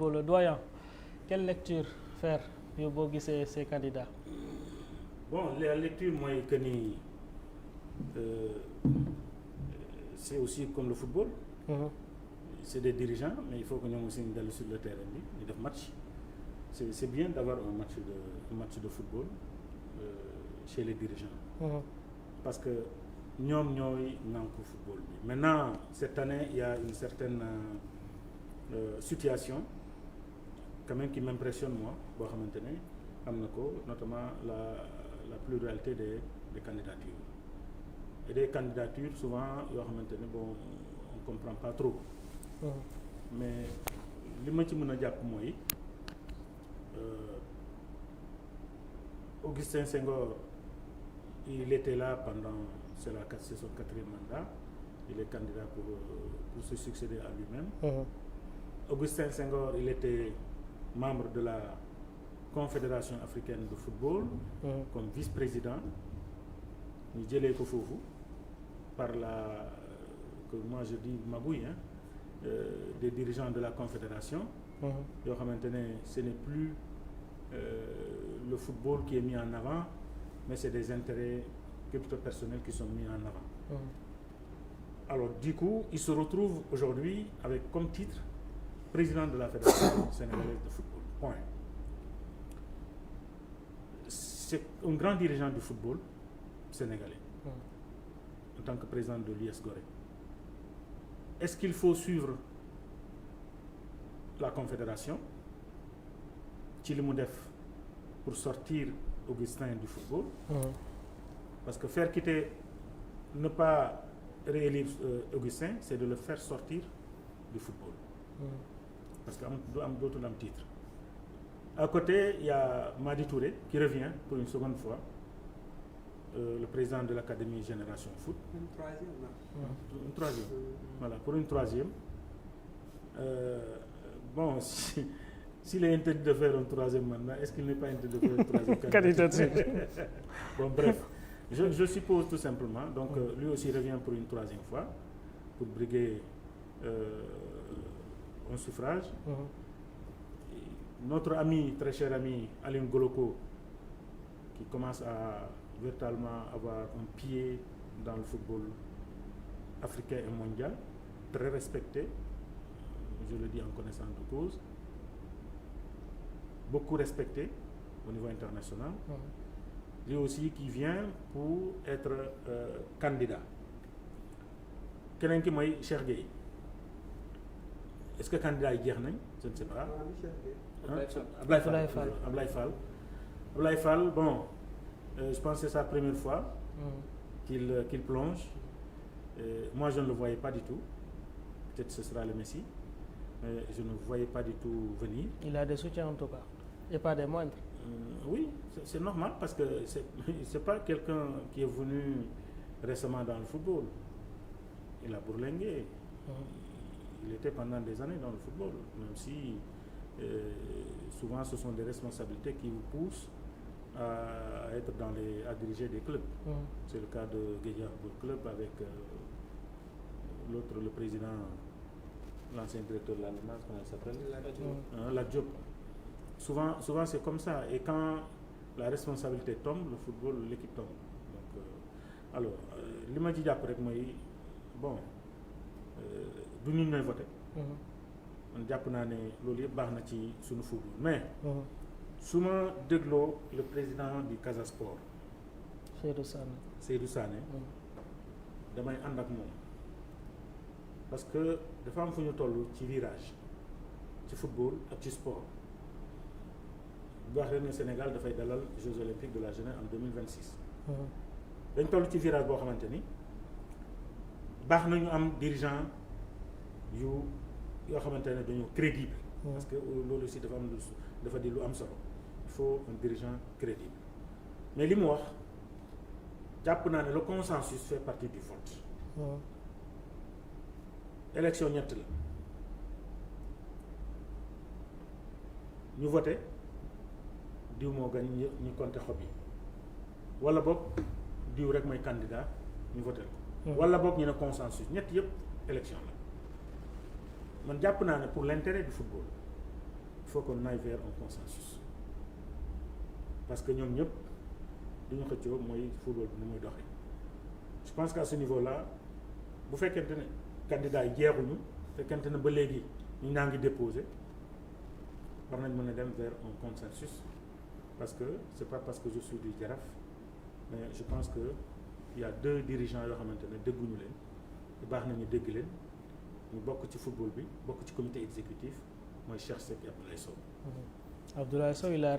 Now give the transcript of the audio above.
footballeur doyen quelle lecture faire yow boo gisee ces candidats. Bon la lecture mooy que ni c'est aussi comme le football. C'est des dirigeants mais il faut que ñoom aussi ñu dellu sur le terrain bi ñu def match. C'est bien d'avoir un match de football chez les dirigeants. Parce que ñoom ñooy nànk football bi. Maintenant cette année il y a une certaine situation quand même qui m'impressionne moi boo xamante ne am na ko notamment la pluralité des candidatures et des candidatures souvent yoo xamante ne bon on comprend pas trop. Mais li ma ci mën a jàpp mooy Augustin Senghor il était là pendant c'est son 4e mandat. Il est candidat pour se succéder à lui-même. Augustin Senghor il était membre de la Confédération africaine de football. Comme vice-président ñu jëlee ko foofu par la que moi je dis magouille des dirigeants de la Confédération. yoo xamante ne ce n'est plus le football qui est mis en avant mais c'est des intérêts crypto-personnels qui sont mis en avant. Alors du coup il se retrouve aujourd'hui avec comme titre président de la Fédération sénégalaise de football. Point. C'est un grand dirigeant du football sénégalais en tant que président de l'US Gorée. Est-ce qu'il faut suivre la Confédération ci li mu def pour sortir Augustin du football? Parce que faire quitter ne pas réélire Augustin c'est de le faire sortir du football. Parce que dootul am titre. À côté il y a Madi Touré qui revient pour une seconde fois, le président de l'Académie Génération Foot. Une troisième. Voilà, pour une troisième. Bon, s'il est interdit de faire un troisième mandat, est-ce qu'il n'est pas interdit de faire une troisième candidature? Bon, bref, je suppose tout simplement. Donc, lui aussi revient pour une troisième fois, pour briguer un suffrage. Notre ami, très cher ami, Aline Goloko, qui commence à véritablement avoir un pied dans le football africain et mondial, très respecté, je le dis en connaissance de cause, beaucoup respecté au niveau international. Lui aussi qui vient pour être candidat. Keneen ki mooy Cheikh Gueye. Est-ce que candidat yi jeex nañ? Je ne sais pas. Ablaye Fall, bon, je pense que c'est sa première fois qu'il plonge. Moi je ne le voyais pas du tout. Peut-être ce sera le Messi. Mais je ne voyais pas du tout venir. Il a des soutiens en tout cas, et pas des moindres. Oui, c'est normal parce que c'est pas quelqu'un qui est venu récemment dans le football. Il a bourlingué. Il était pendant des années dans le football, même si souvent ce sont des responsabilités qui vous poussent à être à diriger des clubs. C'est le cas de Guédia Football Club avec l'autre, le président, l'ancien directeur de la LONASE, comment il s'appelle? Lat Diop. Souvent c'est comme ça, et quand la responsabilité tombe, le football, l'équipe tombe. Donc, alors li ma ci jàpp rek mooy bon du ñu ñooy voté. Man jàpp naa ne loolu yëpp baax na ci suñu football mais su ma dégloo le président du Casa Sport Seydou Sané damay ànd ak moom parce que dafa am fu ñu toll ci virage ci football ak ci sport bu wax rek ne Sénégal dafay dalal Jeux olympiques de la jeunesse en 2026. dañ toll ci virage boo xamante ni baax nañu am dirigeant yoo xamante ne dañoo crédible. Parce que loolu aussi dafa di lu am solo. Il faut un dirigeant crédible mais li mu wax jàpp naa ne le consensus fait partie du vote. Élection ñett la ñu voté diw moo gañ ñu compté xob yi wala boog diw rek mooy candidat ñu voté ko. wala boog ñu ne consensus ñett yëpp élection la man jàpp naa ne pour l'intérêt du football faut qu'on aille vers un consensus parce que ñoom ñëpp li ñu xëccoo mooy football bi ni muy doxee je pense qu'à ce niveau-là bu fekkente ne candidats yi jeexuñu fekkente ne ba léegi ñu ñaa ngi déposé war nañ mën a dem vers un consensus parce que c'est pas parce que je suis du Jaraaf mais je pense que il y a 2 dirigeants yoo xamante ne dégguñu leen baax nañu dégg leen ñu bokk ci football bi bokk ci comité exécutif mooy Cheikh Seck et Abdoulaye Sow. Abdoulaye Sow il a